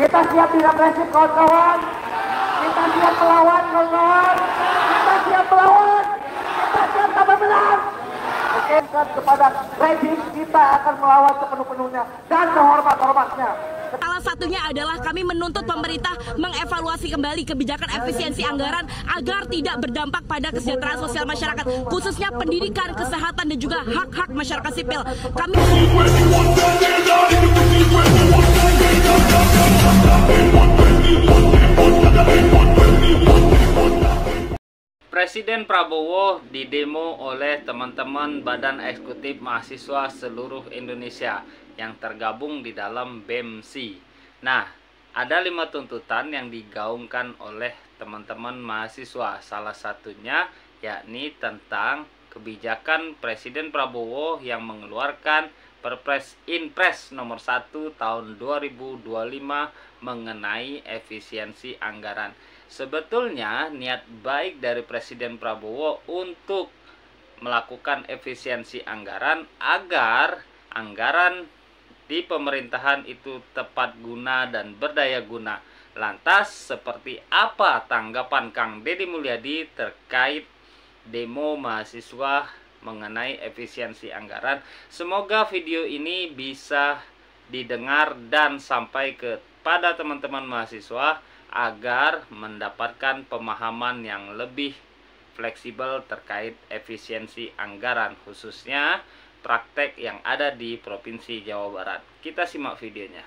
Kita siap direpresif kawan-kawan. Kita siap melawan kawan-kawan. Kita siap melawan. Kita siap tambah menang. Oke, kepada rejim kita akan melawan sepenuh-penuhnya dan sehormat-hormatnya. Salah satunya adalah kami menuntut pemerintah mengevaluasi kembali kebijakan efisiensi anggaran agar tidak berdampak pada kesejahteraan sosial masyarakat, khususnya pendidikan, kesehatan, dan juga hak-hak masyarakat sipil. Kami Presiden Prabowo didemo oleh teman-teman Badan Eksekutif Mahasiswa seluruh Indonesia yang tergabung di dalam BEMSI. Nah, ada 5 tuntutan yang digaungkan oleh teman-teman mahasiswa. Salah satunya yakni tentang kebijakan Presiden Prabowo yang mengeluarkan Perpres Inpres nomor 1 tahun 2025 mengenai efisiensi anggaran. Sebetulnya niat baik dari Presiden Prabowo untuk melakukan efisiensi anggaran agar anggaran di pemerintahan itu tepat guna dan berdaya guna. Lantas seperti apa tanggapan Kang Deddy Mulyadi terkait demo mahasiswa mengenai efisiensi anggaran? Semoga video ini bisa didengar dan sampai kepada teman-teman mahasiswa agar mendapatkan pemahaman yang lebih fleksibel terkait efisiensi anggaran, khususnya praktek yang ada di Provinsi Jawa Barat. Kita simak videonya.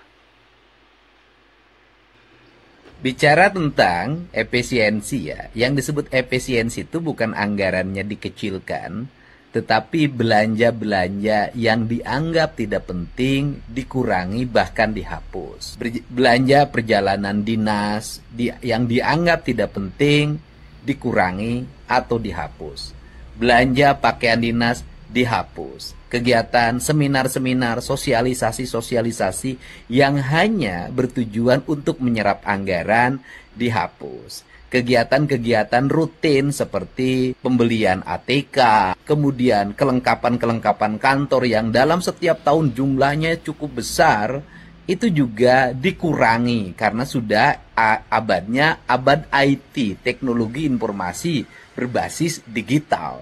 Bicara tentang efisiensi ya, yang disebut efisiensi itu bukan anggarannya dikecilkan, tetapi belanja-belanja yang dianggap tidak penting dikurangi bahkan dihapus. Belanja perjalanan dinas yang dianggap tidak penting dikurangi atau dihapus. Belanja pakaian dinas dihapus. Kegiatan seminar-seminar, sosialisasi-sosialisasi yang hanya bertujuan untuk menyerap anggaran dihapus. Kegiatan-kegiatan rutin seperti pembelian ATK, kemudian kelengkapan-kelengkapan kantor yang dalam setiap tahun jumlahnya cukup besar, itu juga dikurangi karena sudah abadnya abad IT, teknologi informasi berbasis digital.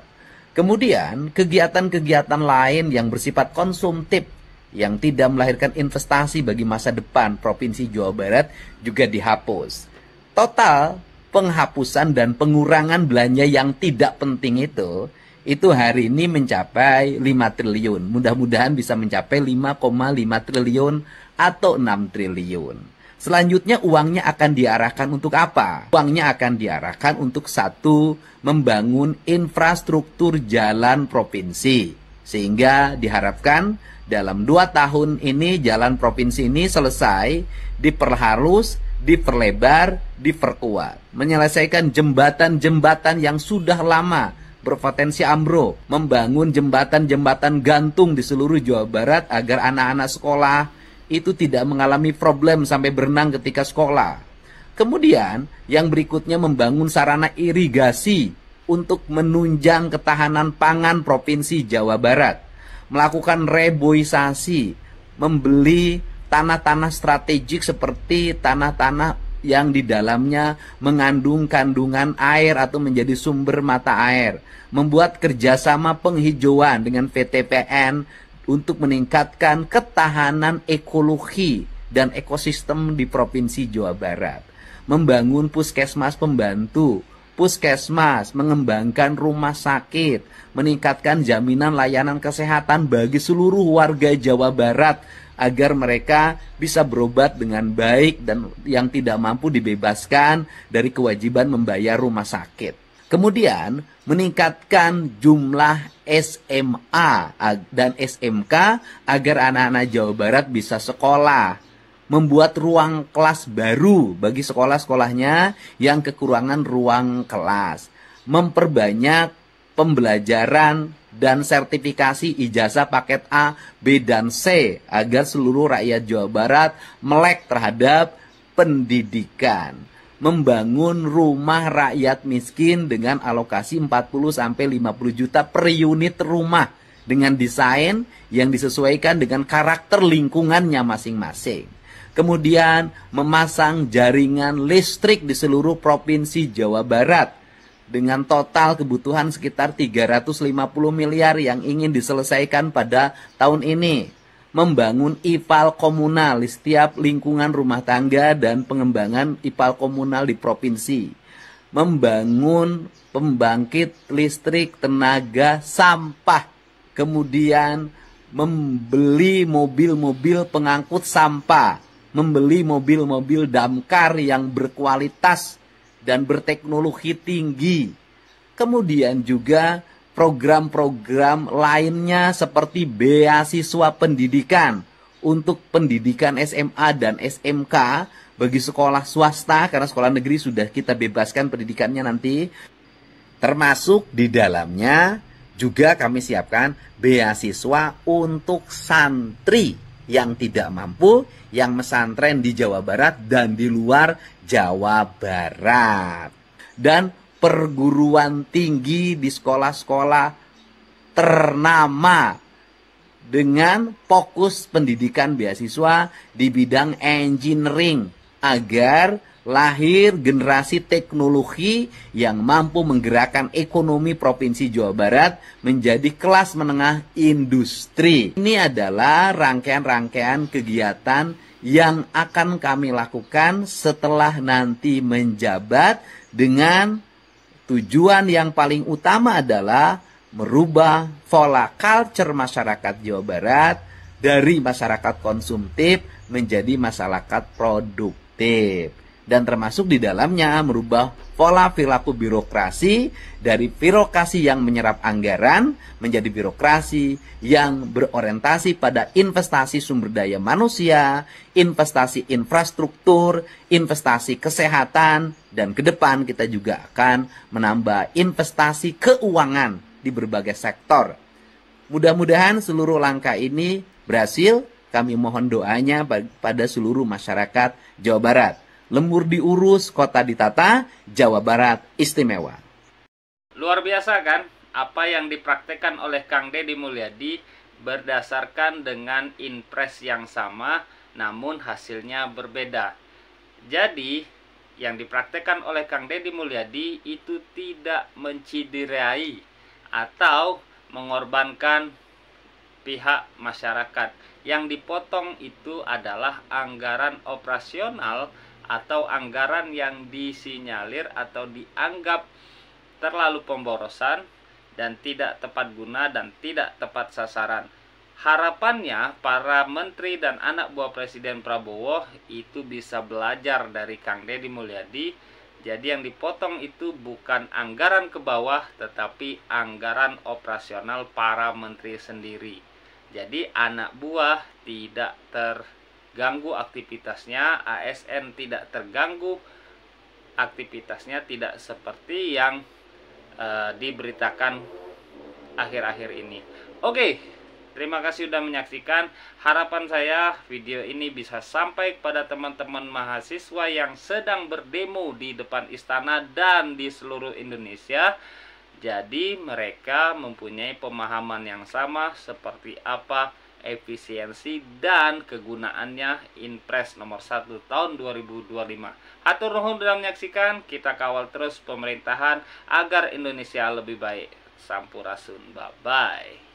Kemudian kegiatan-kegiatan lain yang bersifat konsumtif yang tidak melahirkan investasi bagi masa depan Provinsi Jawa Barat juga dihapus. Total penghapusan dan pengurangan belanja yang tidak penting itu hari ini mencapai 5 triliun. Mudah-mudahan bisa mencapai 5,5 triliun atau 6 triliun. Selanjutnya uangnya akan diarahkan untuk apa? Uangnya akan diarahkan untuk satu, membangun infrastruktur jalan provinsi. Sehingga diharapkan dalam 2 tahun ini jalan provinsi ini selesai, diperhalus, diperlebar, diperkuat. Menyelesaikan jembatan-jembatan yang sudah lama berpotensi ambruk. Membangun jembatan-jembatan gantung di seluruh Jawa Barat agar anak-anak sekolah itu tidak mengalami problem sampai berenang ketika sekolah. Kemudian yang berikutnya membangun sarana irigasi untuk menunjang ketahanan pangan Provinsi Jawa Barat. Melakukan reboisasi, membeli tanah-tanah strategik seperti tanah-tanah yang di dalamnya mengandung kandungan air atau menjadi sumber mata air. Membuat kerjasama penghijauan dengan VTPN untuk meningkatkan ketahanan ekologi dan ekosistem di Provinsi Jawa Barat. Membangun puskesmas pembantu, puskesmas, mengembangkan rumah sakit, meningkatkan jaminan layanan kesehatan bagi seluruh warga Jawa Barat agar mereka bisa berobat dengan baik dan yang tidak mampu dibebaskan dari kewajiban membayar rumah sakit. Kemudian meningkatkan jumlah SMA dan SMK agar anak-anak Jawa Barat bisa sekolah. Membuat ruang kelas baru bagi sekolah-sekolahnya yang kekurangan ruang kelas. Memperbanyak pembelajaran dan sertifikasi ijazah paket A, B, dan C agar seluruh rakyat Jawa Barat melek terhadap pendidikan. Membangun rumah rakyat miskin dengan alokasi 40-50 juta per unit rumah dengan desain yang disesuaikan dengan karakter lingkungannya masing-masing. Kemudian memasang jaringan listrik di seluruh provinsi Jawa Barat dengan total kebutuhan sekitar 350 miliar yang ingin diselesaikan pada tahun ini. Membangun IPAL komunal di setiap lingkungan rumah tangga dan pengembangan IPAL komunal di provinsi. Membangun pembangkit listrik tenaga sampah. Kemudian membeli mobil-mobil pengangkut sampah. Membeli mobil-mobil damkar yang berkualitas dan berteknologi tinggi. Kemudian juga program-program lainnya seperti beasiswa pendidikan untuk pendidikan SMA dan SMK bagi sekolah swasta, karena sekolah negeri sudah kita bebaskan pendidikannya nanti. Termasuk di dalamnya juga kami siapkan beasiswa untuk santri yang tidak mampu, yang mesantren di Jawa Barat dan di luar Jawa Barat. Dan perguruan tinggi di sekolah-sekolah ternama dengan fokus pendidikan beasiswa di bidang engineering agar lahir generasi teknologi yang mampu menggerakkan ekonomi Provinsi Jawa Barat menjadi kelas menengah industri. Ini adalah rangkaian-rangkaian kegiatan yang akan kami lakukan setelah nanti menjabat, dengan tujuan yang paling utama adalah merubah pola culture masyarakat Jawa Barat dari masyarakat konsumtif menjadi masyarakat produktif. Dan termasuk di dalamnya merubah pola perilaku birokrasi dari birokrasi yang menyerap anggaran menjadi birokrasi yang berorientasi pada investasi sumber daya manusia, investasi infrastruktur, investasi kesehatan, dan ke depan kita juga akan menambah investasi keuangan di berbagai sektor. Mudah-mudahan seluruh langkah ini berhasil. Kami mohon doanya pada seluruh masyarakat Jawa Barat. Lembur diurus, kota ditata, Jawa Barat istimewa. Luar biasa kan apa yang dipraktekkan oleh Kang Deddy Mulyadi berdasarkan dengan impres yang sama namun hasilnya berbeda. Jadi yang dipraktekkan oleh Kang Deddy Mulyadi itu tidak menciderai atau mengorbankan pihak masyarakat. Yang dipotong itu adalah anggaran operasional atau anggaran yang disinyalir atau dianggap terlalu pemborosan dan tidak tepat guna dan tidak tepat sasaran. Harapannya para menteri dan anak buah Presiden Prabowo itu bisa belajar dari Kang Deddy Mulyadi. Jadi yang dipotong itu bukan anggaran ke bawah tetapi anggaran operasional para menteri sendiri. Jadi anak buah tidak terganggu aktivitasnya, ASN tidak terganggu aktivitasnya, tidak seperti yang diberitakan akhir-akhir ini. Oke, terima kasih sudah menyaksikan. Harapan saya video ini bisa sampai kepada teman-teman mahasiswa yang sedang berdemo di depan istana dan di seluruh Indonesia. Jadi mereka mempunyai pemahaman yang sama seperti apa efisiensi dan kegunaannya Inpres nomor 1 tahun 2025. Hatur nuhun sudah menyaksikan, kita kawal terus pemerintahan agar Indonesia lebih baik. Sampurasun, bye-bye.